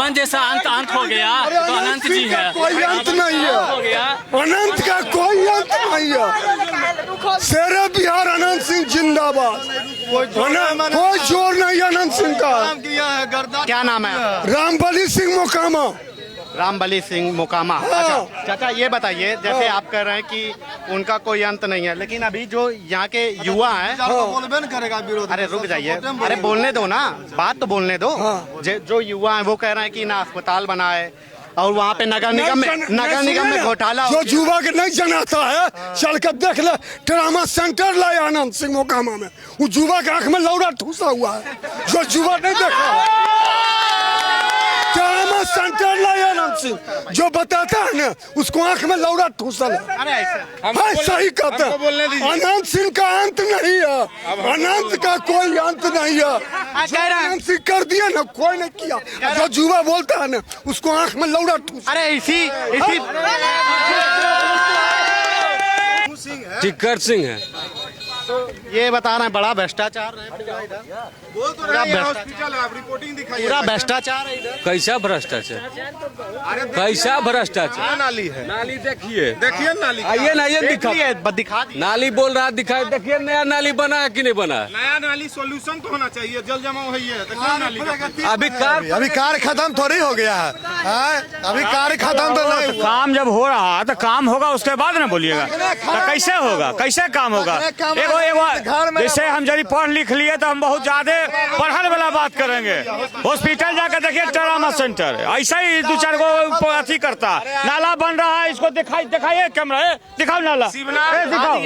भगवान जैसा अंत हो गया तो अनंत जी है, कोई अंत नहीं है, हो गया अनंत का कोई अंत नहीं है। शेरे बिहार अनंत सिंह जिंदाबाद, कोई जोर नहीं अनंत सिंह का। क्या नाम है? रामबली सिंह मोकामा। रामबली सिंह मोकामा। अच्छा चाचा ये बताइए, जैसे आप कह रहे हैं कि उनका कोई अंत नहीं है, लेकिन अभी जो यहाँ के युवा हैं, अरे रुक जाइए, अरे बोलने दो ना, बात तो बोलने दो। जो युवा हैं वो कह रहे हैं कि ना अस्पताल बना है और वहाँ पे नगर निगम में घोटाला। जो युवा के नहीं जनाता है चल कर देख ले, ड्रामा सेंटर लाए आनंद सिंह मोकामा में, वो युवा के आंख में लौड़ा ठूसा हुआ है। जो युवा नहीं देखा ड्रामा सेंटर लाए आनंद सिंह, जो बताता है ना उसको आंख में लौड़ा ठूसल है। अरे हाँ सही कहते हैं, अनंत सिंह का अंत नहीं है, अनंत का कोई अंत नहीं है। अनंत सिंह कर दिया ना, कोई नहीं किया। जो युवा बोलता है ना उसको आंख में लौड़ा ठूस। अरे इसी टिक्कर सिंह है। तो ये बता रहे हैं बड़ा भ्रष्टाचार है, पूरा भ्रष्टाचार है इधर। कैसा भ्रष्टाचार, कैसा भ्रष्टाचार? नाली है, नाली देखिए नाली आइए ना, ये दिखा नाली बोल रहा दिखाई, देखिए नया नाली बना है कि नहीं बना है? नया नाली सोल्यूशन तो होना चाहिए, जल जमाव है। अभी कार्य खत्म थोड़ी हो गया है, अभी कार्य खत्म तो नहीं। काम जब हो रहा है तो काम होगा, उसके बाद ना बोलिएगा तो कैसे होगा, कैसे काम होगा? एगो जैसे हम यदि पढ़ लिख लिए तो हम बहुत ज्यादा पढ़ल वाला बात करेंगे। हॉस्पिटल जाकर देखिए ट्रामा सेंटर, ऐसा ही दो चार गो अथी करता। नाला बन रहा है, इसको दिखाइए कैमरा, दिखाओ नाला, दिखाओ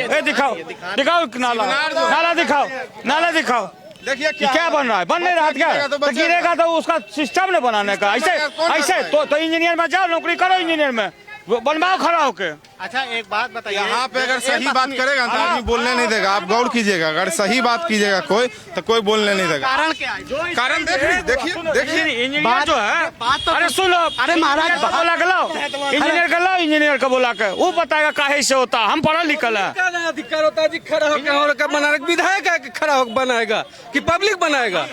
नाला दिखाओ। देखिए क्या बन रहा है, बन नहीं रहा क्या? तो गिरेगा तो उसका सिस्टम न बनाने का। ऐसे तो इंजीनियर में जाओ, नौकरी करो इंजीनियर में, बनवाओ खड़ा होके। अच्छा एक बात बताइए, यहाँ पे अगर सही बात करेगा तो आदमी बोलने नहीं देगा। आप गौर कीजिएगा, अगर सही बात कीजिएगा कोई तो कोई बोलने नहीं देगा। कारण क्या है? कारण देखिए इंजीनियर जो है, अरे सुनो, अरे महाराज बोला के लाओ इंजीनियर का बोला के, वो बताएगा काहे से होता। हम पढ़ा लिखल है, अधिकार होता है जी, खड़ा होकर बनाएगा। विधायक खड़ा होकर बनाएगा कि पब्लिक बनाएगा?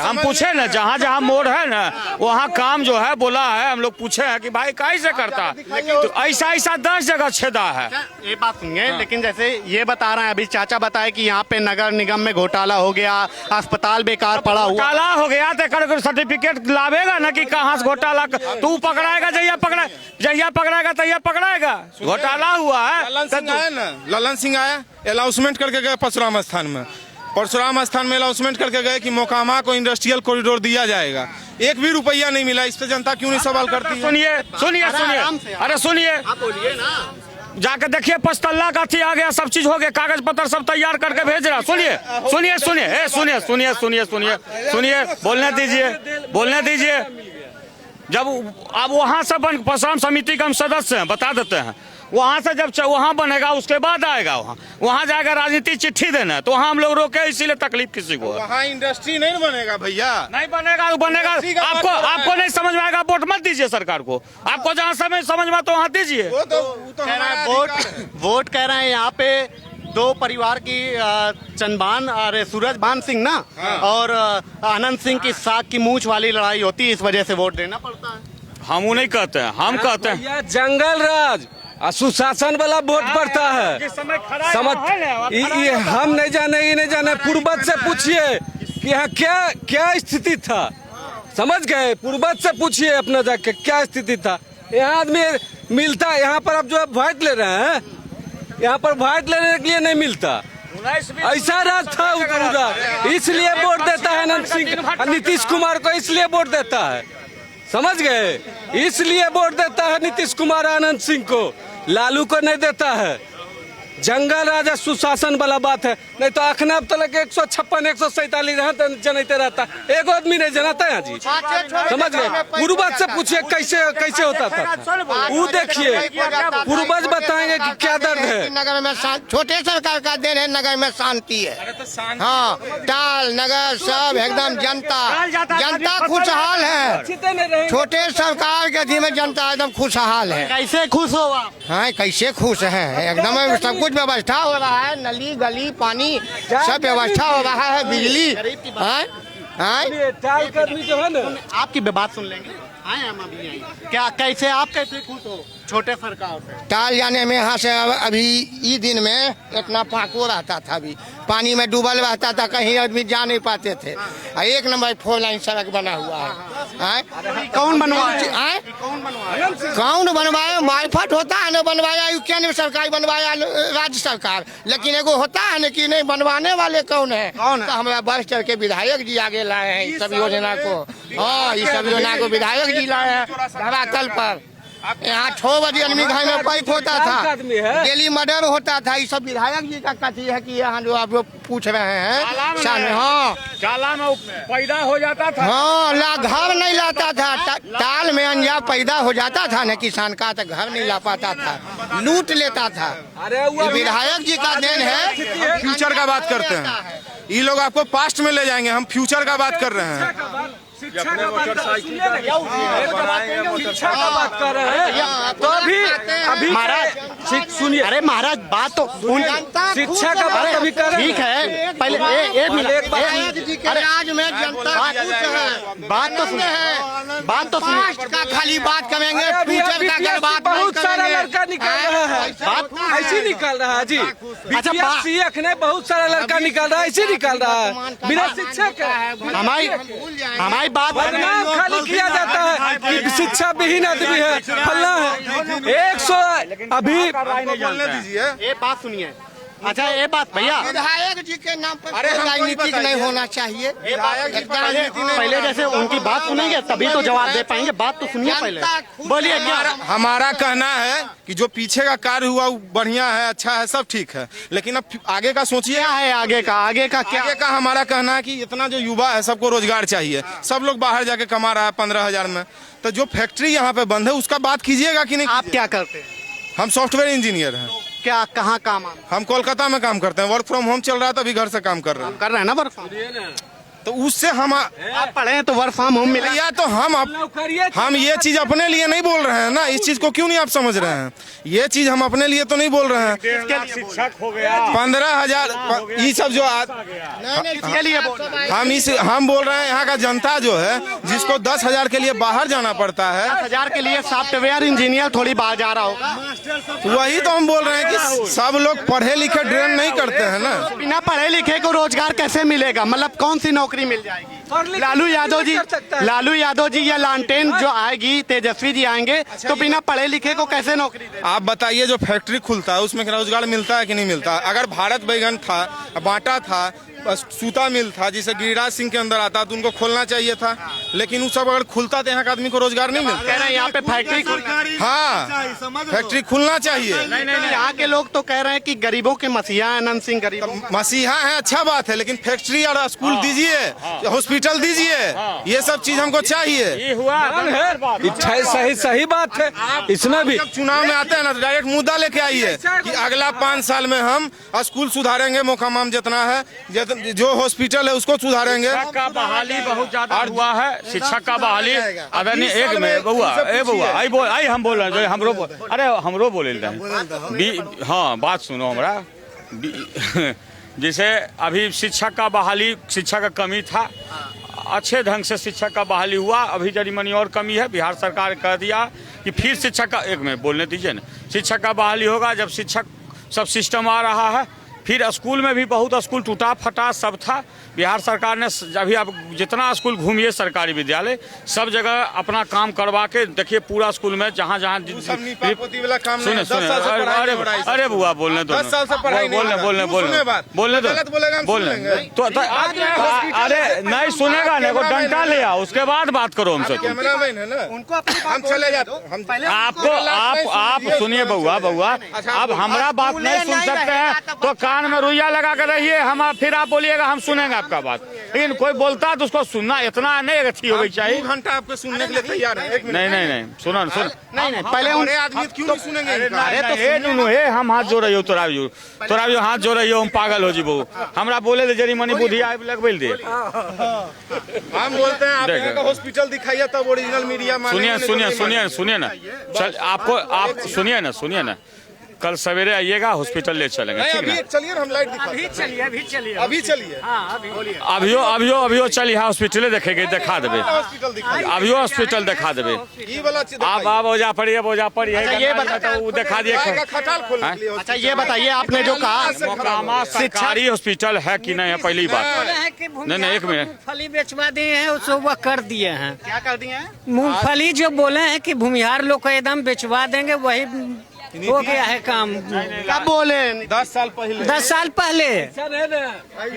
हम पूछे ना, जहाँ जहाँ मोड़ है ना वहाँ काम जो है बोला है, हम लोग पूछे हैं कि भाई काहे से करता, तो ऐसा 10 जगह छेदा है। ये बात सुनिए, लेकिन जैसे ये बता रहे हैं, अभी चाचा बताए कि यहाँ पे नगर निगम में घोटाला हो गया, अस्पताल बेकार पड़ा हुआ। घोटाला हो गया तो सर्टिफिकेट लावेगा ना कि कहाँ से घोटाला, तू पकड़ाएगा, जहिया पकड़ाएगा तहिया पकड़ाएगा। घोटाला हुआ है, ललन सिंह आया, अनाउंसमेंट करके गए परशुराम स्थान में। परशुराम स्थान में अनाउंसमेंट करके गए कि मोकामा को इंडस्ट्रियल कॉरिडोर दिया जाएगा। एक भी रुपया नहीं मिला। इस पे जनता क्यों नहीं सवाल करती? सुनिए, अरे सुनिए, बोलिए ना, जाकर देखिए 5 तल्ला का थी, आ गया, सब चीज हो गया, कागज पत्र सब तैयार करके भेज रहा। सुनिए, बोलने दीजिए। जब अब वहाँ से परशुराम समिति का हम सदस्य हैं, बता देते हैं, वहाँ से जब वहाँ बनेगा उसके बाद आएगा, वहाँ जाएगा राजनीति चिट्ठी देना, तो वहाँ हम लोग रोके, इसीलिए तकलीफ किसी को। वहाँ इंडस्ट्री नहीं बनेगा भैया, नहीं बनेगा। आपको नहीं समझ में आएगा, वोट मत दीजिए सरकार को। आपको जहाँ समझ में तो वहाँ दीजिए। वोट कह रहे हैं यहाँ पे 2 परिवार की, चंदबान और सूरजबान सिंह ना, और आनंद सिंह की साग की मूछ वाली लड़ाई होती है, इस वजह से वोट देना पड़ता है। हम वो नहीं कहते हैं, हम कहते हैं जंगल राज सुशासन वाला वोट पड़ता है। समझ, ये हम नहीं जाने, ये नहीं जाने। पूर्वज से पूछिए कि यहाँ क्या स्थिति था, समझ गए? पूर्वज से पूछिए अपना जाके क्या स्थिति था। यहाँ आदमी मिलता है, यहाँ पर आप जो वोट ले रहे हैं, यहाँ पर वोट लेने के लिए नहीं मिलता। ऐसा राज था पूरा, इसलिए वोट देता है अनंत सिंह, नीतीश कुमार को इसलिए वोट देता है, समझ गए? इसलिए वोट देता है नीतीश कुमार आनंद सिंह को, लालू को नहीं देता है। जंगल राजा सुशासन वाला बात है, नहीं तो अखना अब तक 156 147 जनते रहता, एक आदमी नहीं जनाता है जी, समझ गए? पूर्वज से पूछिए कैसे होता था, वो देखिए, पूर्वज बताएंगे कि क्या दर्द है। नगर में छोटे सरकार का देन है, नगर में शांति है। हाँ, टाल नगर सब एकदम जनता खुशहाल है। छोटे सरकार के अधीन में जनता एकदम खुशहाल है। कैसे खुश हो आप? हाँ, कैसे खुश है, एकदम सब कुछ व्यवस्था हो रहा है, नली गली पानी सब व्यवस्था हो रहा है, बिजली। टाल का आदमी जो है ना, आपकी बात सुन लेंगे। आए हम अभी आए। क्या कैसे आप कैसे खुश हो छोटे सरकार से? टाल जाने में यहाँ से अभी ई दिन में इतना पाको रहता था, अभी पानी में डूबल रहता था, कहीं आदमी जा नहीं पाते थे। एक नंबर 4 लाइन सड़क बना हुआ है। कौन बनवाया? कौन बनवाया? मार्फत होता है ना बनवाया, केंद्र सरकार बनवाया, राज्य सरकार, लेकिन एगो होता है ना कि नहीं बनवाने वाले कौन है? कौन है? तो हमारा बढ़ चढ़ के विधायक जी आगे लाए हैं इस सब योजना को। हाँ, इस सब योजना को विधायक जी लाए हैं धरातल पर। यहाँ 6 बजे आदमी घर में पाइप होता था, डेली मर्डर होता था। ये सब विधायक जी का कथी है कि यहाँ जो आप लोग पूछ रहे हैं सामने। हाँ, चाला में पैदा हो जाता था। हाँ, घर नहीं लाता था, टाल में अंजा पैदा हो जाता था न किसान का, तो घर नहीं ला पाता था, लूट लेता था। ये विधायक जी का देन है। फ्यूचर का बात करते हैं, ये लोग आपको पास्ट में ले जाएंगे, हम फ्यूचर का बात कर रहे हैं। शिक्षा का बात कर रहे हैं, तो अभी महाराज सुनिए। अरे महाराज बात तो शिक्षा का बात अभी कर रहे हैं। ठीक है, पहले एक मिनट। अरे आज में जनता बात तो सुनिए, बात तो सुनिए। का खाली बात करेंगे, फ्यूचर का अगर बात बहुत सारा लड़का निकाल रहा है, बात ऐसे निकाल रहा है जी। अच्छा, BPSC ने बहुत सारा लड़का निकाल रहा है, ऐसे निकाल रहा है बिना शिक्षा के। हमारी बात बदनाम खाली किया जाता है कि शिक्षा विहीन आदमी है, फलना है। 100 अभी बोलने दीजिए। ये बात सुनिए। अच्छा ये बात भैया, विधायक जी के नाम पर अरे हम राजनीतिक नहीं होना चाहिए। पहले जैसे उनकी बात सुनेंगे तभी तो जवाब दे पाएंगे। बात तो सुनिए पहले, बोलिए। हमारा कहना है कि जो पीछे का कार्य हुआ वो बढ़िया है, अच्छा है, सब ठीक है, लेकिन अब आगे का सोचिए। क्या है आगे का? आगे का क्या? आगे का हमारा कहना है कि इतना जो युवा है सबको रोजगार चाहिए, सब लोग बाहर जाके कमा रहा है 15,000 में, तो जो फैक्ट्री यहाँ पे बंद है उसका बात कीजिएगा कि नहीं? आप क्या करते हैं? हम सॉफ्टवेयर इंजीनियर हैं। क्या कहाँ काम हम कोलकाता में काम करते हैं, वर्क फ्रॉम होम चल रहा है, तभी घर से काम कर रहे हैं। कर रहे हैं ना वर्क फ्रॉम? तो उससे हम आप पढ़े हैं तो वर्क फ्रॉम होम मिला। या तो हम ये चीज अपने लिए नहीं बोल रहे हैं ना, इस चीज को क्यों नहीं आप समझ रहे हैं? ये चीज हम अपने लिए तो नहीं बोल रहे हैं। शिक्षक हो गया 15,000 ये सब जो हम बोल रहे हैं, यहाँ का जनता जो है जिसको 10,000 के लिए बाहर जाना पड़ता है, 10,000 के लिए सॉफ्टवेयर इंजीनियर थोड़ी बाहर जा रहा होगा। वही तो हम बोल रहे हैं कि सब लोग पढ़े लिखे ट्रेन नहीं करते हैं ना। बिना पढ़े लिखे को रोजगार कैसे मिलेगा? मतलब कौन सी नौकरी मिल जाएगी? लालू यादव जी या लालटेन जो आएगी, तेजस्वी जी आएंगे, तो बिना पढ़े लिखे को कैसे नौकरी देंगे? आप बताइए, जो फैक्ट्री खुलता है उसमें रोजगार मिलता है कि नहीं मिलता? अगर भारत बैगन था, बाटा था, सूता मिल था, जिसे गिरिराज सिंह के अंदर आता, तो उनको खोलना चाहिए था, लेकिन वो सब अगर खुलता तो यहाँ का आदमी को रोजगार नहीं मिलता। कह रहे हैं यहाँ पे फैक्ट्री हाँ, फैक्ट्री खुलना चाहिए। नहीं, यहाँ के लोग तो कह रहे हैं कि गरीबों के मसीहा है अनंत सिंह। गरीब मसीहा है, अच्छा बात है, लेकिन फैक्ट्री और स्कूल दीजिए, हॉस्पिटल दीजिए, ये सब चीज हमको चाहिए। ये हुआ है, सही बात है। इसमें भी जब चुनाव में आते हैं ना, तो डायरेक्ट मुद्दा लेके आइए कि अगला 5 साल में हम स्कूल सुधारेंगे, मोकामाम जितना है, जो हॉस्पिटल है उसको सुधारेंगे। शिक्षक का बहाली बहुत ज्यादा हुआ है। शिक्षक का बहाली आदरणीय एक में बउआ आई हम बोल रहे हैं, अरे हमरो बोले हाँ, बात सुनो हमरा। जैसे अभी शिक्षक का बहाली, शिक्षक का कमी था, अच्छे ढंग से शिक्षक का बहाली हुआ। अभी जरी मनी और कमी है, बिहार सरकार कह दिया कि फिर शिक्षक का, एक में बोलने दीजिए ना, शिक्षक का बहाली होगा जब शिक्षक सब सिस्टम आ रहा है। फिर स्कूल में भी बहुत स्कूल टूटा फटा सब था। बिहार सरकार ने अभी आप जितना स्कूल घूमिए सरकारी विद्यालय, सब जगह अपना काम करवा के देखिए, पूरा स्कूल में जहाँ अरे बुआ बोलने दो, बोलने तो अरे नहीं सुनेगा नहीं, डंडा ले आओ, उसके बाद बात करो हमसे। हम चले जाते, आप सुनिए बउआ, अब हमारा बात नहीं सुन सकते हैं तो कान में रुइया लगा कर रहिए। हम फिर आप बोलिएगा हम सुनेंगे आपका बात, लेकिन कोई बोलता है तो उसको सुनना इतना नहीं अच्छी होगी चाहिए। 2 घंटा आपको सुनने के लिए तैयार है। नहीं सुनो नहीं पहले आदमी क्यों नहीं सुनेंगे? अरे हम हाथ जोड़ रही हो, तोरा भी हाथ जोड़ रही हो, हम पागल हो जीबो। हमरा बोले जरी मनी बुद्धि आए लगबैल दे। हम बोलते हैं आप यहाँ का हॉस्पिटल दिखाइए तब ओरिजिनल मीडिया। सुनिए ना, चल आप सुनिए ना, कल सवेरे आइएगा, हॉस्पिटल ले चलेंगे, ठीक अभी है? चलिए ना, हम लाइट दिखा अभी चलिए अभी चलिए अभियो चलिए हॉस्पिटले देखेंगे, दिखा देवे, हॉस्पिटल दिखा अभियो हॉस्पिटल दिखा देवे। ये वाला चीज आप ओजा पड़िए ये तो वो दिखा दिए। खटाल खोलने के लिए अच्छा ये बताइए, आपने जो कहा मोकामा सरकारी हॉस्पिटल है कि नहीं है, पहली बात। नहीं एक मिनट, मूंगफली बेचवा दिए हैं, उसको वह कर दिए हैं। क्या कर दिए हैं? मूंगफली जो बोले हैं कि भूमिहार लोग को एकदम बेचवा देंगे, वही हो गया है काम। कब बोले? 10 साल पहले 10 साल पहले है ना,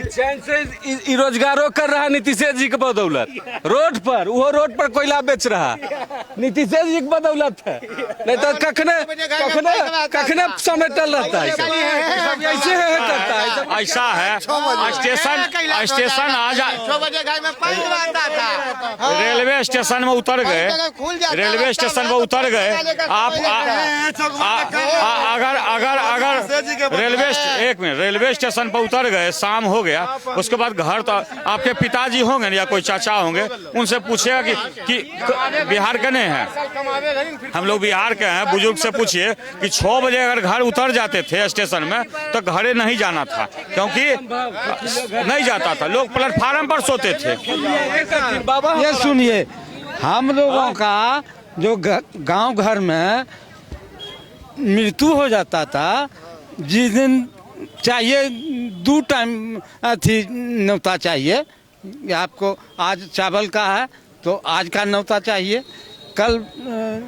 चैन से रोजगारों कर रहा नीतीश जी के बदौलत। रोड पर वो रोड पर कोयला बेच रहा नीतीश जी के बदौलत है, नहीं तो कखने समेटल रहता है, ऐसे करता है। ऐसा है, स्टेशन आ जा, 6 बजे घर में पानी आता था। रेलवे स्टेशन में उतर गए, रेलवे स्टेशन में उतर गए आप अगर रेलवे स्टेशन पर उतर गए, शाम हो गया, उसके बाद घर तो आपके पिताजी होंगे या कोई चाचा होंगे, उनसे पूछेगा कि बिहार के नहीं है, हम लोग बिहार के हैं, बुजुर्ग से पूछिए कि 6 बजे अगर घर उतर जाते थे स्टेशन में तो घरे नहीं जाना था, क्योंकि नहीं जाता था, लोग प्लेटफार्म पर सोते थे। ये सुनिए, हम लोगों का जो गांव घर में मृत्यु हो जाता था, जिस दिन चाहिए 2 टाइम थी न्योता चाहिए आपको, आज चावल का है तो आज का न्योता चाहिए, कल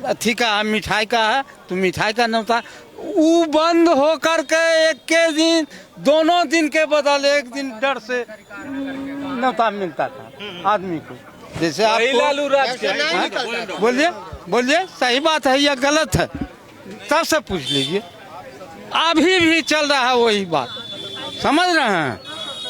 अथी का मिठाई का है तो मिठाई का न्योता, वो बंद हो करके एक के दिन, दोनों दिन के बदल एक दिन डर से न्योता मिलता था आदमी को। जैसे आपको बोलिए सही बात है या गलत है, तब से पूछ लीजिए। अभी भी चल रहा है वही बात, समझ रहे हैं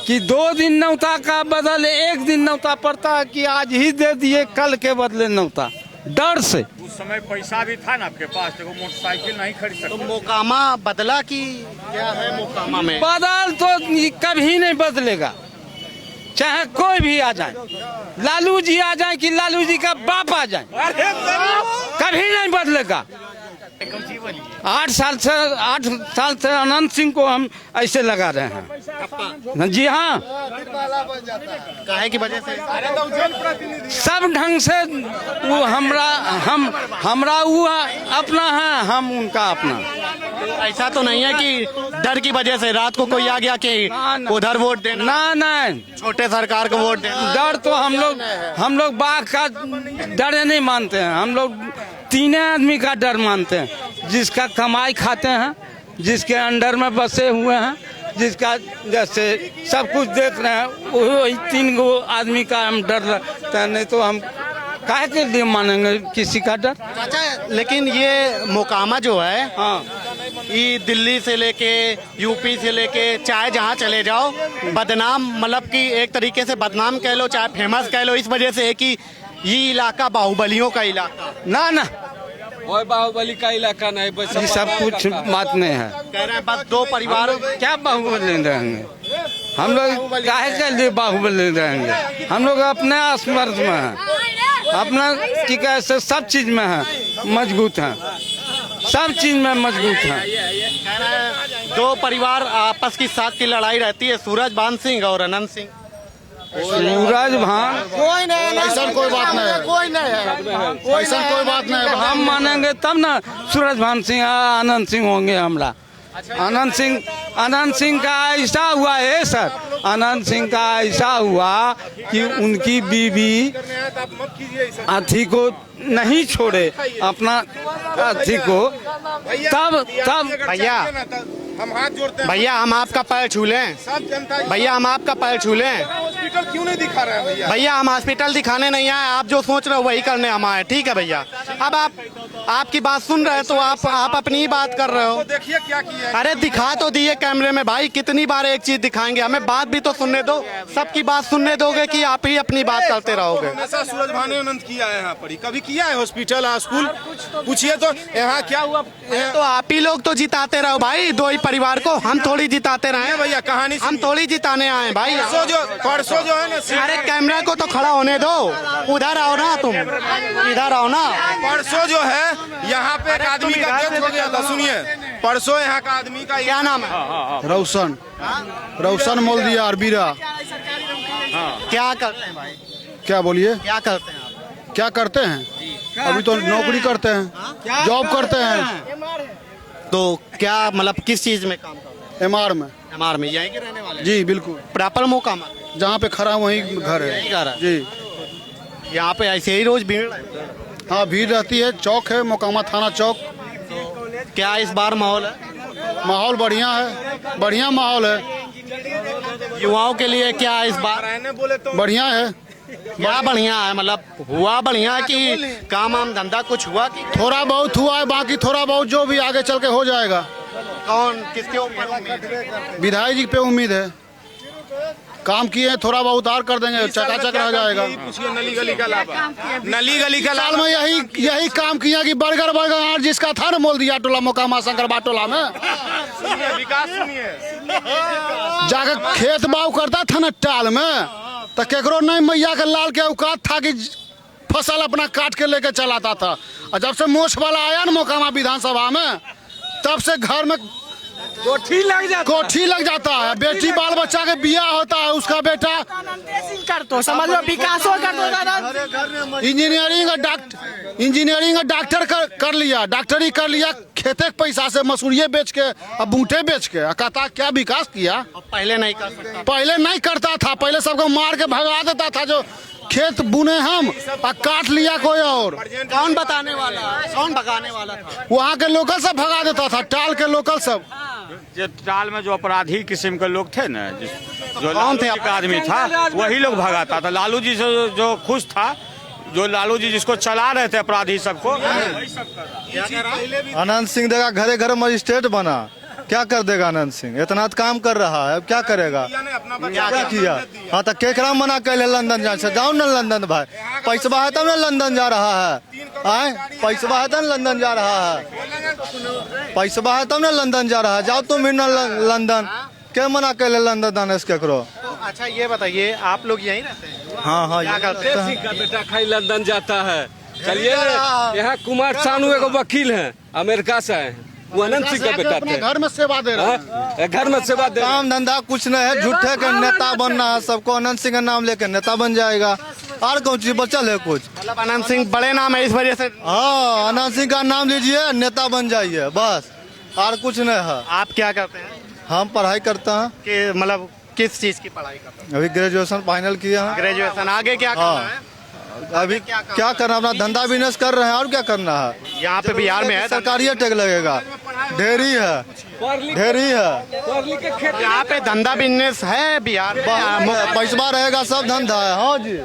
कि 2 दिन न्योता का बदल 1 दिन न्योता पड़ता है कि आज ही दे दिए, कल के बदले न्योता, डर से। उस समय पैसा भी था ना आपके पास, तो मोटरसाइकिल नहीं खरीद सकते। तो मोकामा बदला कि क्या है मोकामा में? बदल तो कभी नहीं बदलेगा, चाहे कोई भी आ जाए, लालू जी आ जाए कि लालू जी का बाप आ जाए, कभी नहीं बदलेगा। 8 साल से अनंत सिंह को हम ऐसे लगा रहे हैं। जी हाँ, काहे की वजह से? सब ढंग से वो हमरा वो अपना है, हम उनका अपना। ऐसा तो नहीं है कि डर की वजह से रात को कोई आ गया कि उधर वोट देना? ना, छोटे सरकार को वोट देना। डर तो हम लोग बाघ का डर नहीं मानते हैं, हम लोग 3 आदमी का डर मानते हैं, जिसका कमाई खाते हैं, जिसके अंडर में बसे हुए हैं, जिसका जैसे सब कुछ देख रहे हैं, वही 3 गो आदमी का हम डर लगता है, नहीं तो हम काहे के लिए मानेंगे किसी का डर। अच्छा, लेकिन ये मोकामा जो है, हाँ, ये दिल्ली से लेके यूपी से लेके चाहे जहाँ चले जाओ बदनाम, मतलब कि एक तरीके से बदनाम कह लो चाहे फेमस कह लो, इस वजह से है कि ये इलाका बाहुबलियों का इलाका। ना कोई बाहुबली का इलाका नहीं, बस ये सब कुछ बात नहीं है। कह रहे हैं बस 2 परिवारों क्या बाहुबली रहेंगे हम लोग, काहे के लिए बाहुबली रहेंगे? हम लोग अपने असमर्थ में हैं, अपना की कैसे सब चीज में है मजबूत हैं, सब चीज में मजबूत हैं। कह रहे हैं 2 परिवार आपस की साथ की लड़ाई रहती है, सूरजभान सिंह और अनंत सिंह। सूरजभान कोई नहीं, ऐसा कोई बात नहीं है, कोई नहीं है, ऐसा कोई बात नहीं है। हम मानेंगे तब ना सूरजभान सिंह अनंत सिंह होंगे हमरा। अनंत सिंह का ऐसा हुआ है सर, अनंत सिंह का ऐसा हुआ कि उनकी बीवी अथी को नहीं छोड़े, अपना अथी को, तब भैया हम हाथ जोड़ते हैं, भैया हम आपका पैर छू लें, सब जनता। भैया हम आपका पैर छू लें। हॉस्पिटल क्यों नहीं दिखा रहे हैं भैया? भैया हम हॉस्पिटल दिखाने नहीं आए, आप जो सोच रहे हो वही करने हम आए, ठीक है भैया? अब आपकी बात सुन रहे हैं तो आप अपनी ही बात कर रहे हो। तो देखिए क्या किया है। अरे दिखा तो दिए कैमरे में भाई, कितनी बार एक चीज दिखाएंगे, हमें बात भी तो सुनने दो, सबकी बात सुनने दोगे कि आप ही अपनी बात करते रहोगे? हमेशा सूरजभान अनंत किया है यहाँ पर, कभी किया है हॉस्पिटल स्कूल? पूछिए तो यहाँ क्या हुआ। तो आप ही लोग तो जिताते रहो भाई, 2 ही परिवार को, हम थोड़ी जिताते रहे भैया। कहानी हम थोड़ी जिताने आए भाई। परसों जो है ना, अरे कैमरा को तो खड़ा होने दो, उधर आओ ना, तुम इधर आओ ना। परसों जो है यहाँ पे एक आदमी का डेथ हो गया था, सुनिए परसों यहाँ का आदमी का क्या नाम है? रोशन मोल्दिया अरबीरा। क्या करते हैं भाई? क्या बोलिए? क्या करते हैं आप? क्या करते हैं? अभी तो नौकरी करते हैं, जॉब करते हैं। तो क्या मतलब किस चीज में काम करते एमआर में। हैं? एमआर में यहीं के रहने वाले? जी बिल्कुल, प्रॉपर मोकामा जहाँ पे खड़ा हूँ वहीं घर यही है घर है। जी। यहाँ पे ऐसे ही रोज भीड़ है? हाँ भीड़ रहती है, चौक है मोकामा थाना चौक। क्या इस बार माहौल है? माहौल बढ़िया है, बढ़िया माहौल है, युवाओं के लिए क्या इस बार बढ़िया है। क्या बढ़िया है? मतलब हुआ बढ़िया कि काम आम धंधा कुछ हुआ कि थोड़ा बहुत हुआ है, बाकी थोड़ा बहुत जो भी आगे चल के हो जाएगा। कौन किसके ऊपर उम्मीद है? विधायक जी पे उम्मीद है, काम किए हैं, थोड़ा बहुत और कर देंगे, चकाचक रह जाएगा। नली गली का लाभ, नली गली का साल में यही काम किया कि बर्गर और जिसका था ना मोल्दिया टोला मोकामा शंकर बाटोला में विकास सुनिए, जाकर खेत बाव करता था ना टाल में, तो केकरो नहीं मैया के लाल के औकात था कि फसल अपना काट के लेके चलाता था। और जब से मोछ वाला आया ना मोकामा विधानसभा में, तब से घर में कोठी लग जाता है। बेटी बाल बच्चा के बियाह होता है, उसका बेटा कर तो समझ लो विकास कर दो। इंजीनियरिंग और डॉक्टर कर लिया, डॉक्टरी कर लिया, खेते के पैसा से मसूरिये बेच के और बूटे बेच के। कहता क्या विकास किया? पहले नहीं कर सकता, पहले नहीं करता था, पहले सबको मार के भगा देता था। जो खेत बुने हम और काट लिया कोई और। कौन बताने वाला, कौन भगाने वाला था? वहाँ के लोकल सब भगा देता था, टाल के लोकल सब। जो टाल में जो अपराधी किस्म के लोग थे ना, जो कौन थे? लालू जी का आदमी था, वही लोग भगाता था। लालू जी से जो खुश था, जो लालू जी जिसको चला रहे थे अपराधी सबको। अनंत सिंह देगा घरे घरे मजिस्ट्रेट बना, क्या कर देगा अनंत सिंह? इतना तो काम कर रहा है, अब क्या करेगा? क्या किया? हाँ तो केकरा मना कर लंदन जा से? जाओ ना लंदन भाई, पैसा है तब ना लंदन जा रहा है। आए पैसा है तब लंदन जा रहा है, पैसा है तब ना लंदन जा रहा है। जाओ तुम भी ना लंदन, क्या मना कर लंदन जाने से केकरो? अच्छा ये बताइए, आप लोग यहीं रहते हैं? हाँ हाँ क्या करते हैं? सिंह का बेटा खाई लंदन जाता है। चलिए यहाँ कुमार सानू एक वकील हैं, अमेरिका से आए हैं, वो अनंत सिंह का बेटा थे। घर में सेवा दे रहे हैं, घर में सेवा दे। काम धंधा कुछ नहीं है, झूठे के नेता बनना है सबको। अनंत सिंह का नाम लेकर नेता बन जाएगा, और कौन चीज बचल है कुछ? मतलब अनंत सिंह बड़े नाम है इस वजह से? हाँ अनंत सिंह का नाम लीजिए, नेता बन जाइए, बस और कुछ नहीं है। आप क्या करते हैं? हम पढ़ाई करते हैं, कि मतलब किस चीज की पढ़ाई करते हैं? अभी ग्रेजुएशन फाइनल किया है। ग्रेजुएशन, आगे क्या करना है? अभी क्या करना, अपना धंधा बिजनेस कर रहे हैं, और क्या करना है? यहाँ पे बिहार में है सरकारी टैग लगेगा, ढेरी है, ढेरी है। यहाँ पे धंधा बिजनेस है बिहार में? पैसा रहेगा सब धंधा है। हाँ जी,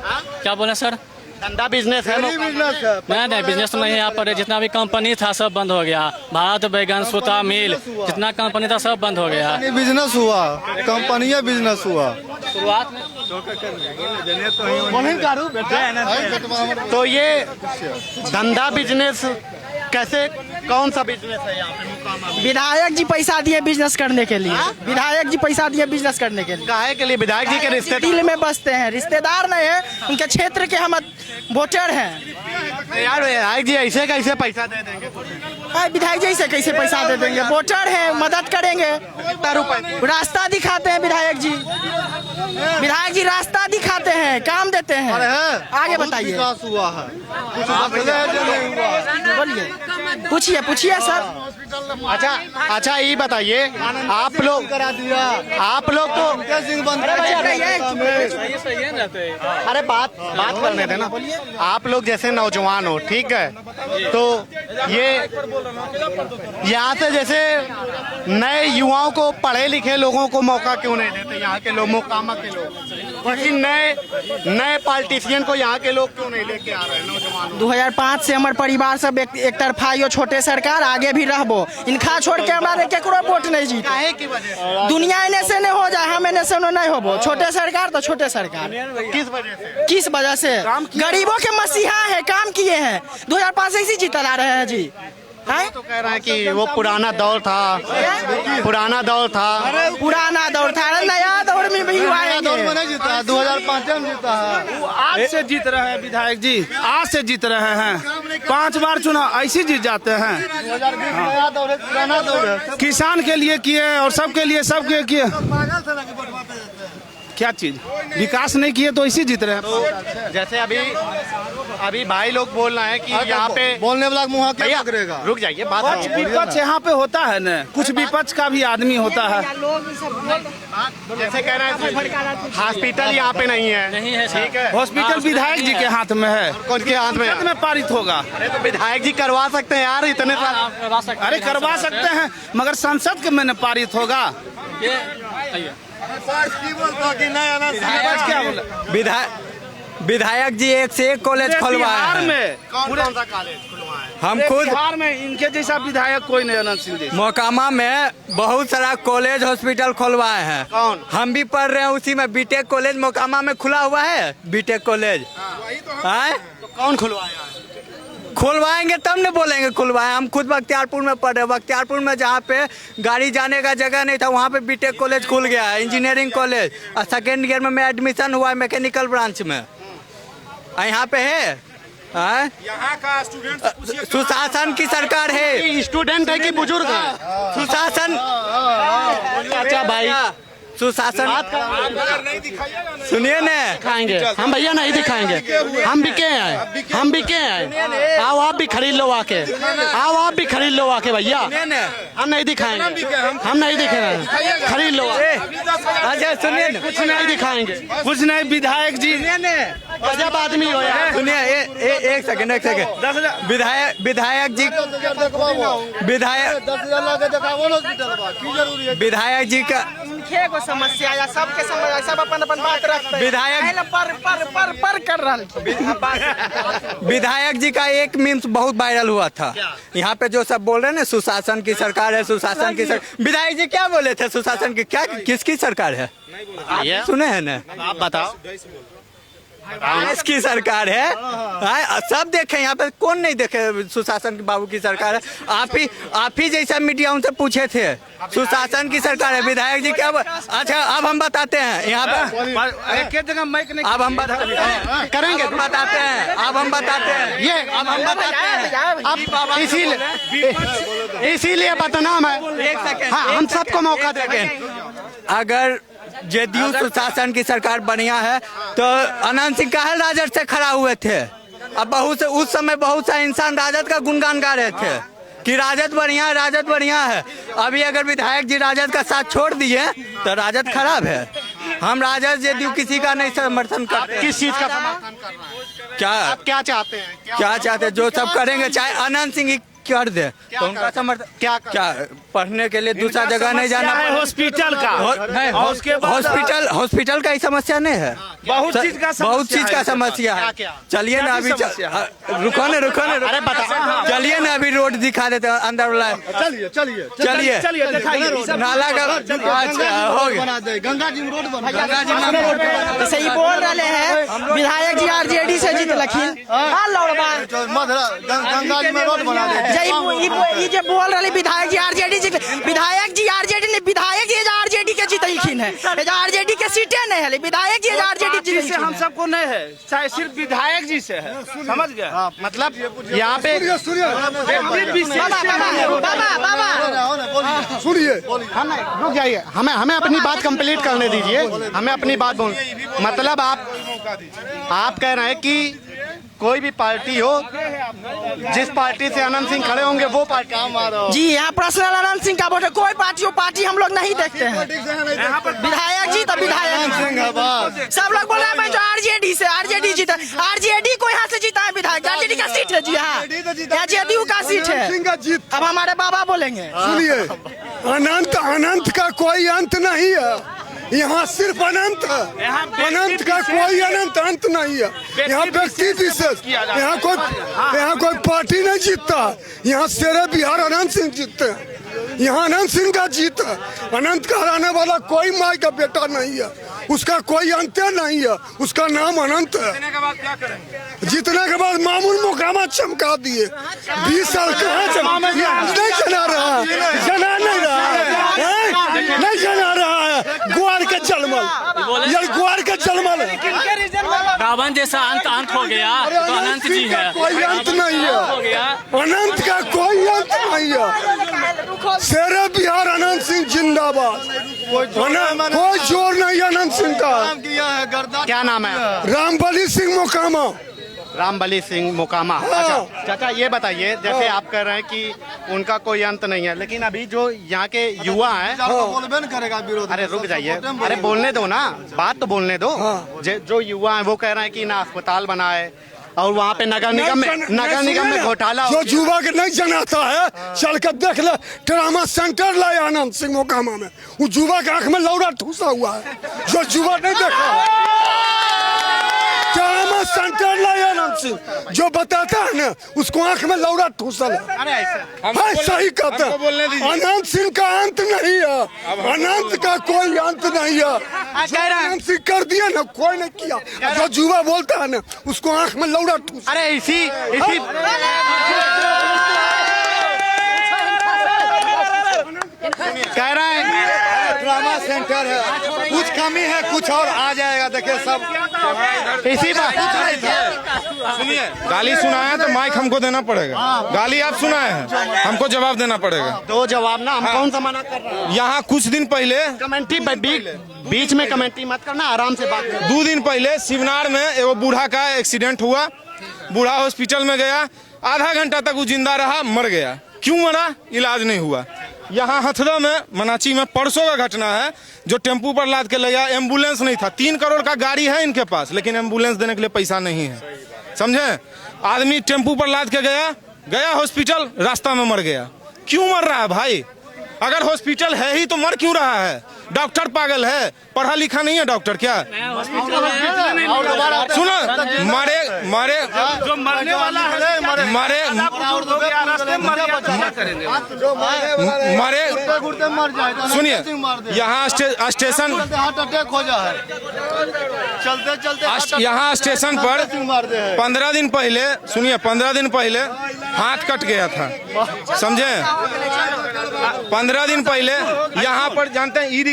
क्या बोले सर? धंधा बिजनेस है? बिजनेस है। नहीं बिजनेस तो नहीं है यहाँ पर। जितना भी कंपनी था सब बंद हो गया। भारत बैगन सूता मिल जितना कंपनी था सब बंद हो गया। बिजनेस हुआ, कंपनी बिजनेस हुआ। शुरुआत में तो ये धंधा बिजनेस कैसे, कौन सा बिजनेस है यहाँ पे मोकामा में? विधायक जी पैसा दिए बिजनेस करने के लिए, विधायक जी पैसा दिए बिजनेस करने के लिए। काहे के लिए? विधायक जी के रिश्ते दिल में बसते हैं, रिश्तेदार नहीं है, उनके क्षेत्र के हम वोटर हैं। यार विधायक जी ऐसे कैसे पैसा दे देंगे? विधायक जी से कैसे पैसा दे देंगे? वोटर है, मदद करेंगे। कितना रुपए? रास्ता दिखाते हैं विधायक जी, विधायक जी रास्ता दिखाते हैं, काम देते हैं। आगे बताइए, विकास हुआ है, कुछ नहीं हुआ। बोलिए, पूछिए सर। अच्छा ये बताइए, आप लोग तो अरे बात करने थे ना। आप लोग जैसे नौजवान हो, ठीक है, तो ये यहाँ से जैसे नए युवाओं को, पढ़े लिखे लोगों को मौका क्यों नहीं देते? यहाँ के लोग, मोकामा के लोग, किसी नए पॉलिटिशियन को यहाँ के लोग क्यों नहीं लेके आ रहे हैं नौजवान? 2005 से हमारे परिवार सब एक तरफा यो छोटे सरकार आगे भी रहबो, इनका छोड़ के हमारे केकरो वोट नहीं जीते। काहे की वजह से? दुनिया एने से नहीं हो जाए, हम एने से नहीं होबो। छोटे सरकार तो छोटे सरकार। किस वजह से? किस वजह से? गरीबों के मसीहा है, काम किए हैं। 2005 से इसी जीता ला रहे हैं जी। हैं? तो कह रहे हैं कि वो पुराना दौर था, पुराना दौर था। पुराना दौर था, नया दौर में भी हुआ है। दौर में नहीं जीता, 2005 में जीता है। आज से जीत रहे हैं विधायक जी, आज से जीत रहे हैं। 5 बार चुनाव ऐसे जीत जाते हैं। 2020 नया दौर है, पुराना दौर है। किसान के लिए किए और सबके लिए, सबके किए। क्या चीज विकास नहीं किए तो इसी जीत रहे हैं। जैसे अभी भाई लोग बोल रहे हैं कि यहाँ पे बोलने वाला मुँह क्या भैया पकड़ेगा? रुक जाइए, बात पक्ष विपक्ष यहाँ पे होता है न, कुछ विपक्ष का भी आदमी होता है। जैसे कह रहे हैं हॉस्पिटल यहाँ पे नहीं है, ठीक है। हॉस्पिटल विधायक जी के हाथ में है। कौन के हाथ में? में पारित होगा। अरे तो विधायक जी करवा सकते हैं यार, इतने अरे करवा सकते हैं, मगर संसद के में पारित होगा। क्या बोला? विधायक जी एक से एक कॉलेज खुलवाए बिहार हैं। में कौन सा कॉलेज खुलवाए हैं? हम पूरे खुद बिहार में इनके जैसा विधायक कोई नहीं, अनंत सिंह जी। मोकामा में बहुत सारा कॉलेज हॉस्पिटल खुलवाए हैं। कौन? हम भी पढ़ रहे हैं उसी में। बीटेक कॉलेज मोकामा में खुला हुआ है, बीटेक कॉलेज। तो कौन खुलवाया है? खुलवाएंगे तब न बोलेंगे खुलवाए। हम खुद बख्तियारपुर में पढ़ रहे हैं। बख्तियारपुर में जहाँ पे गाड़ी जाने का जगह नहीं था, वहाँ पे बीटेक कॉलेज खुल गया है, इंजीनियरिंग कॉलेज। और सेकेंड ईयर में मेरा एडमिशन हुआ है मैकेनिकल ब्रांच में। यहाँ पे है यहाँ का स्टूडेंट सुशासन की सरकार है। स्टूडेंट है कि बुजुर्ग है? सुशासन, अच्छा भाई, सुशासन नहीं दिखाइएगा। सुनिए न, दिखाएंगे हम भैया, नहीं दिखाएंगे। हम बिके हैं, हम बिके हैं। आओ आप भी खरीद लो आके, आओ आप भी खरीद लो आके भैया। हम नहीं दिखाएंगे, हम नहीं दिख रहे हैं, खरीद लो। अच्छा सुनिए न, कुछ नहीं दिखाएंगे, कुछ नहीं। विधायक जी गजब आदमी हो यार। सुनिए एक सेकंड विधायक जी, विधायक जी का को समस्या या सबके समस्या, सब अपन अपन बात रखते हैं। विधायक पर कर रहा। विधायक जी का एक मीम्स बहुत वायरल हुआ था। यहाँ पे जो सब बोल रहे हैं ना, सुशासन की सरकार है, सुशासन की सरकार। विधायक जी क्या बोले थे? सुशासन की क्या, किसकी सरकार है? आप सुने हैं ना? आप बताओ। कांग्रेस की सरकार है। सब देखे, यहाँ पे कौन नहीं देखे सुशासन बाबू की सरकार है। आप ही जैसा मीडिया उनसे पूछे थे, सुशासन की सरकार है। विधायक जी क्या? अच्छा अब हम बताते हैं यहाँ पे, अब हम करेंगे, बताते हैं, अब हम बताते हैं, ये अब हम बताते हैं। अब इसीलिए बदनाम है। एक सेकंड, हाँ, हम सबको मौका देंगे। अगर जेडीयू सुशासन की सरकार बढ़िया है तो अनंत सिंह काहे राजद से खड़ा हुए थे? अब उस समय बहुत सा इंसान राजद का गुणगान गा रहे थे कि राजद बढ़िया है, राजद बढ़िया है। अभी अगर विधायक जी राजद का साथ छोड़ दिए तो राजद खराब है। हम राजद जेडीयू किसी का नहीं समर्थन करते। किस चीज का समर्थन कर रहे हैं? क्या आप क्या चाहते हैं? क्या चाहते? जो सब करेंगे, चाहे अनंत सिंह ही कर दे तो उनका समर्थन। क्या पढ़ने के लिए दूसरा जगह नहीं जाना? हॉस्पिटल का, हॉस्पिटल का ही समस्या नहीं है, बहुत चीज का समस्या है। चलिए ना अभी, रुको ना, अरे बता, चलिए ना अभी रोड दिखा देते हैं अंदर वाला। चलिए नाला का अच्छा हो गया। गंगा जी में रोड बना, गंगा जी में रोड सही बोल रहे हैं। विधायक जी आरजेडी से जीत लखीन। गंगा जी में रोड बना दे। ये जो बोल रहे विधायक जी आरजेडी जीत, विधायक जी आरजेडी ने, विधायक जी आरजेडी के जीतलखिन है। आरजेडी के सीटें नहीं है, विधायक जी आरजेडी जीत। हम सबको नहीं है, चाहे सिर्फ विधायक जी से है, समझ गए? मतलब यहाँ पे सुनिए, हम रुक जाइए, हमें अपनी बात कंप्लीट करने दीजिए, हमें अपनी बात बोल। मतलब आप कह रहे हैं कि कोई भी पार्टी हो, जिस पार्टी से अनंत सिंह खड़े होंगे वो पार्टी। जी यहाँ पर्सनल अनंत सिंह का वोट है, कोई पार्टी हो, पार्टी हम लोग नहीं देखते हैं। विधायक जी तो विधायक, सब लोग बोल रहे हैं जो आरजेडी से, आरजेडी जीता, आरजेडी को यहाँ से जीता है विधायक। आरजेडी का सीट है जी, हाँ यहाँ जेडीयू का सीट है। अब हमारे बाबा बोलेंगे। सुनिए, अनंत का कोई अंत नहीं है। यहाँ सिर्फ अनंत है, अनंत का कोई अंत नहीं है। यहाँ व्यक्ति विशेष, यहाँ कोई पार्टी नहीं जीतता। यहाँ शेरे बिहार अनंत सिंह जीतते हैं। यहाँ अनंत सिंह का जीत है। अनंत का हराने वाला कोई माई का बेटा नहीं है। उसका कोई अंत नहीं है, उसका नाम अनंत है। जीतने के बाद मामूल मोकामा चमका दिए। 20 साल कहाँ नहीं जना रहा है, जना नहीं रहा है, नहीं जना रहा है। ग्वार के जलमल, यार ग्वार के जलमल है। रावण जैसा अंत हो गया तो अनंत जी है। कोई अंत नहीं है, अनंत का कोई अंत नहीं है। शेरे बिहार अनंत सिंह जिंदाबाद। कोई जोर नहीं अनंत सिंह का। क्या नाम है? रामबली सिंह मोकामा। रामबली सिंह मोकामा। अच्छा चाचा ये बताइए, जैसे आप कह रहे हैं कि उनका कोई अंत नहीं है, लेकिन अभी जो यहाँ के युवा हैं करेगा विरोध। अरे रुक जाइए, अरे बोलने दो ना, बात तो बोलने दो। जो युवा हैं वो कह रहे हैं कि ना अस्पताल बना है और वहाँ पे नगर निगम में घोटाला। जो युवा के नहीं जनाता है चल कर देख ले, ट्रामा सेंटर लाए आनंद सिंह मोकामा में। वो युवा के आंख में लौड़ा ठूसा हुआ है, जो युवा नहीं देखा। ट्रामा सेंटर लाए आनंद सिंह, जो बताता है ना उसको आंख में लौड़ा ठूसा है। अरे सही कहते हैं, अनंत सिंह का अंत नहीं है, अनंत का कोई अंत नहीं है। अनंत सिंह कर दिया ना, कोई नहीं किया। जो युवा बोलता है ना उसको आंख में लौड़ा ठूसा। अरे इसी कह रहे हैं ड्रामा सेंटर है, कुछ कमी है, कुछ और आ जाएगा। देखिए सब इसी बात। सुनिए, गाली सुनाया तो माइक हमको देना पड़ेगा। गाली आप सुनाए हैं, हमको जवाब देना पड़ेगा। दो जवाब ना, हम कौन सा मना कर रहे हैं? यहाँ कुछ दिन पहले कमेंटी बीच में कमेंटी मत करना, आराम से बात करो। 2 दिन पहले शिवनार में एगो बूढ़ा का एक्सीडेंट हुआ। बूढ़ा हॉस्पिटल में गया, आधा घंटा तक वो जिंदा रहा, मर गया। क्यों मरा? इलाज नहीं हुआ। यहाँ हथरा में मनाची में परसों का घटना है, जो टेम्पू पर लाद के ले गया, एम्बुलेंस नहीं था। 3 करोड़ का गाड़ी है इनके पास, लेकिन एम्बुलेंस देने के लिए पैसा नहीं है। समझे? आदमी टेम्पू पर लाद के गया हॉस्पिटल, रास्ता में मर गया। क्यों मर रहा है भाई? अगर हॉस्पिटल है ही तो मर क्यों रहा है? डॉक्टर पागल है, पढ़ा लिखा नहीं है डॉक्टर क्या? सुनो, मारे जो मरने वाला है सुनिए, यहाँ स्टेशन हो जाए चलते चलते यहाँ स्टेशन पर 15 दिन पहले, सुनिए 15 दिन पहले हाथ कट गया था। समझे? 15 दिन पहले यहाँ पर जानते हैं, ई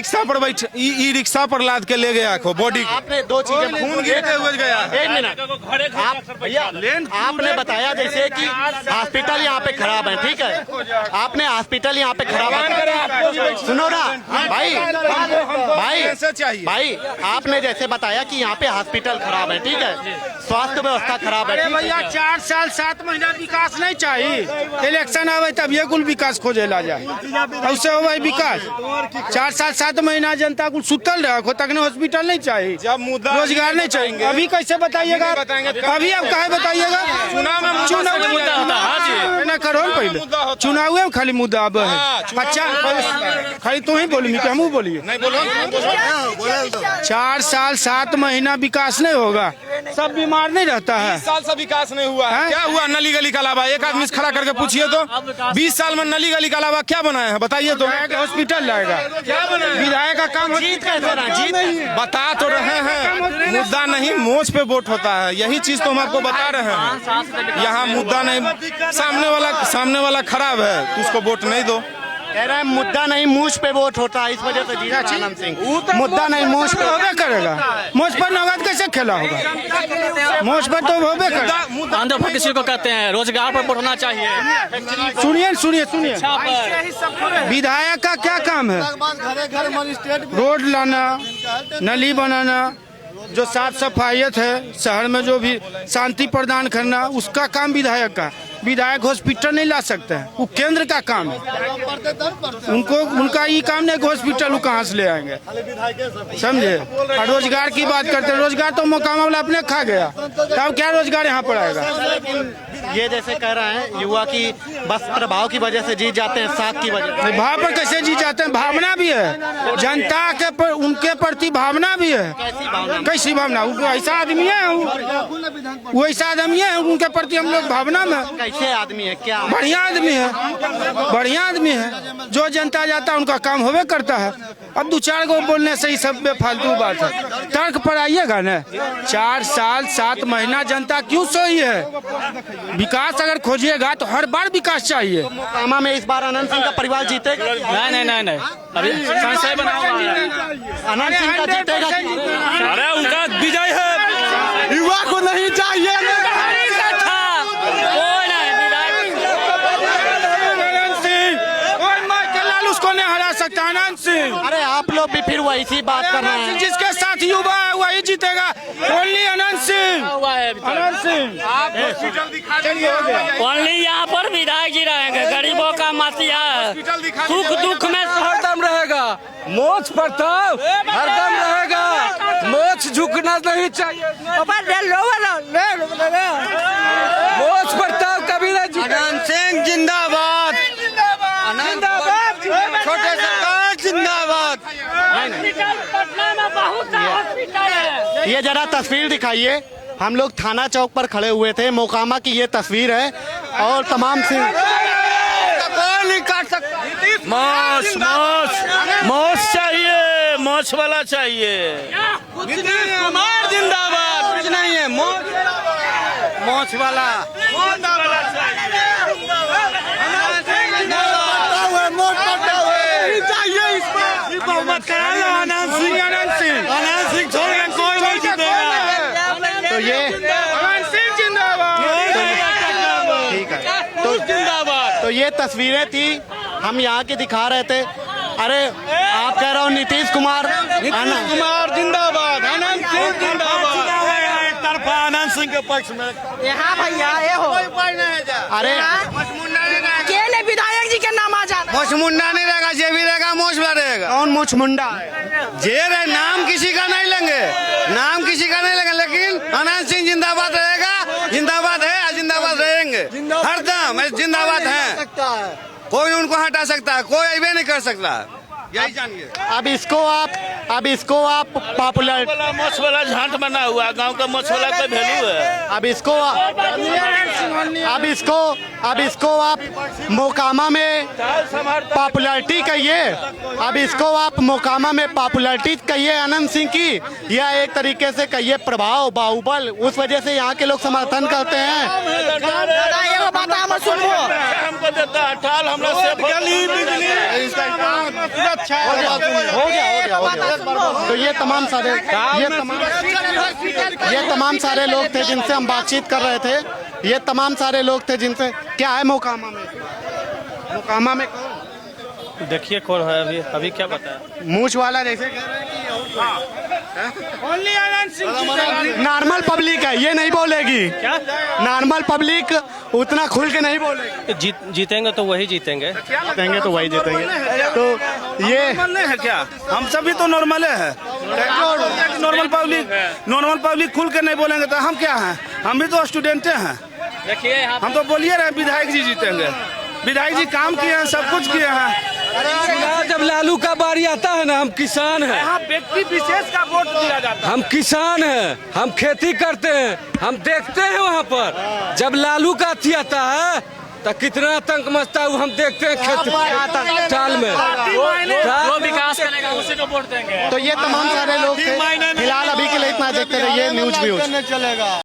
रिक्शा पर लाद के ले गया बॉडी। आपने 2 चीजें खून गिरते हुए गया। 1 मिनट, आपने बताया जैसे कि हॉस्पिटल यहाँ पे खराब है, ठीक है? आपने हॉस्पिटल यहाँ पे खराब है, सुनो ना भाई, आपने जैसे बताया कि यहाँ पे हॉस्पिटल खराब है, ठीक है? स्वास्थ्य व्यवस्था खराब है। भैया 4 साल 7 महीना विकास नहीं चाहिए। इलेक्शन आवे तब ये कुल विकास खोजे ला जाए, उससे हो भाई विकास। 4 साल 7 महीना जनता को सुतल रखो तक हॉस्पिटल नहीं चाहिए, जब मुद्दा रोजगार नहीं चाहिए। अभी कैसे बताइएगा? अभी आप कहे बताइएगा? चुनाव करो पहले, चुनाव में खाली मुद्दा अब है। अच्छा खाली तुम ही बोली कि हम बोलिए? 4 साल 7 महीना विकास नहीं होगा, सब बीमार नहीं रहता है। 20 साल से विकास नहीं हुआ है। क्या हुआ नली गली का अलावा? एक आदमी खड़ा करके पूछिए तो, 20 साल में नली गली का अलावा क्या बनाया है बताइए तो। हॉस्पिटल लाएगा, क्या बनाया? विधायक का काम जीत बता तो रहे हैं, मुद्दा नहीं मोच पे वोट होता है। यही चीज तो हम आपको बता रहे हैं। यहाँ मुद्दा नहीं, सामने वाला खराब है तो उसको वोट नहीं दो। कह रहे हैं मुद्दा नहीं मूछ पे वोट होता है, इस वजह से जीता आनंद सिंह। मुद्दा नहीं मूछ पे होबे करेगा, मूछ पर नगद कैसे खेला होगा? मूछ पर तो होबे करेगा। आंध्र पर किसी को कहते हैं, रोजगार पर बढ़ना चाहिए। सुनिए, विधायक का क्या काम है? रोड लाना, नली बनाना, जो साफ सफाइयत है शहर में, जो भी शांति प्रदान करना, उसका काम विधायक का। विधायक हॉस्पिटल नहीं ला सकते हैं, वो केंद्र का काम है। उनका ये काम नहीं, हॉस्पिटल वो कहाँ से ले आएंगे? समझे? और रोजगार की बात करते हैं, रोजगार तो मोकामा वाला अपने खा गया, तब क्या रोजगार यहाँ पर आएगा? ये जैसे कह रहे हैं युवा की बस प्रभाव की वजह से जीत जाते हैं, साख की वजह से। भाव पर कैसे जीत जाते हैं? भावना भी है, जनता के उनके प्रति भावना भी है। कैसी भावना? वो ऐसा आदमी है, वो ऐसा आदमी है, उनके प्रति हम लोग भावना में। कैसे आदमी है? क्या बढ़िया आदमी है, बढ़िया आदमी है। जो जनता जाता है उनका काम होवे करता है। अब 2-4 गो बोलने से ही सब बेफालतू बात है। तर्क पर आइएगा न। 4 साल 7 महीना जनता क्यों सोई है? विकास अगर खोजिएगा तो हर बार विकास चाहिए। मोकामा में इस बार अनंत सिंह का परिवार जीतेगा? नहीं अभी संशय बना हुआ है। अनंत सिंह का जीतेगा? अरे उनका विजय है, युवा को नहीं चाहिए। उसको नहीं हरा सकता अनंत सिंह। अरे आप लोग भी फिर वैसी बात कर रहे हैं। जिसके साथ युवा है वही जीतेगा। ओनली अनंत सिंह, अनंत सिंह। ओनली यहाँ पर विधायक जी रहेंगे। गरीबों का मसीहा है, सुख दुख में हरदम रहेगा। मोच प्रताप हरदम रहेगा। मोच झुकना नहीं चाहिए। मोच प्रताप कभी नहीं झुकेगा। अनंत सिंह जिंदाबाद, छोटे सरकार जिंदाबाद। ये जरा तस्वीर दिखाइए। हम लोग थाना चौक पर खड़े हुए थे। मोकामा की ये तस्वीर है और तमाम से कोई नहीं काट सकता। मोच चाहिए, मोच वाला चाहिए। नीतीश कुमार जिंदाबाद। कुछ नहीं है, मोच वाला। बहुमत कराना अनंत सिंह छोड़ के कोई नहीं जीतेगा। तो ये अनंत सिंह जिंदाबाद। ठीक है। तो ये तस्वीरें थी, हम यहाँ की दिखा रहे थे। अरे आप कह रहे हो नीतीश कुमार जिंदाबाद, अनंत सिंह जिंदाबाद। एक तरफा अनंत सिंह के पक्ष में। यहाँ भैया ये हो। अरे केले विधायक जी के नाम आ जाना। मोछ मुंडा नहीं रहेगा, जे भी रहेगा मोछ रहेगा। कौन मुछ मुंडा? जे रहे नाम किसी का नहीं लेंगे, नाम किसी का नहीं लेंगे, लेकिन अनंत सिंह जिंदाबाद रहेगा। जिंदाबाद है, जिंदाबाद रहेंगे हरदम। जिंदाबाद है, कोई उनको हटा सकता है, कोई अबे नहीं कर सकता। यही जानिए। अब इसको आप पॉपुलर मोछ वाला झांट बना हुआ, गांव का मोछ वाला का वैल्यू है। अब इसको आप मोकामा में पॉपुलैरिटी कहिए। अब इसको आप मोकामा में पॉपुलैरिटी कहिए अनंत सिंह की, या एक तरीके से कहिए प्रभाव, बाहुबल। उस वजह से यहाँ के लोग समर्थन करते हैं। हमको देता है ठाल, हम लोग हो गया। तो ये तमाम सारे लोग थे जिनसे हम बातचीत कर रहे थे। ये तमाम सारे लोग थे जिनसे क्या है मोकामा में कौन? देखिए कौन है अभी क्या बताया। मूछ वाला जैसे कह रहे हैं कि नॉर्मल पब्लिक है, ये नहीं बोलेगी। क्या नॉर्मल पब्लिक उतना खुल के नहीं बोलेगी। जीतेंगे तो वही जीतेंगे। तो वही जीतेंगे। तो ये है क्या? हम सभी तो नॉर्मल है। नॉर्मल पब्लिक खुल के नहीं बोलेंगे तो हम क्या हैं? हम भी तो स्टूडेंट हैं। देखिए हम तो बोलिए रहे विधायक जी जीतेंगे। विधायक जी काम किए हैं, सब कुछ किए हैं। जब लालू का बारी आता है ना, हम किसान हैं। यहाँ व्यक्ति विशेष का वोट दिया जाता है। हम किसान हैं, हम खेती करते हैं, हम देखते हैं वहाँ पर जब लालू का अथी आता है तो कितना आतंक मचता है, हम देखते हैं खेत साल में। जो विकास करेगा उसी को वोट देंगे। तो ये तमाम सारे लोग थे। फिलहाल अभी के लिए इतना देखते रहिए न्यूज व्यूज।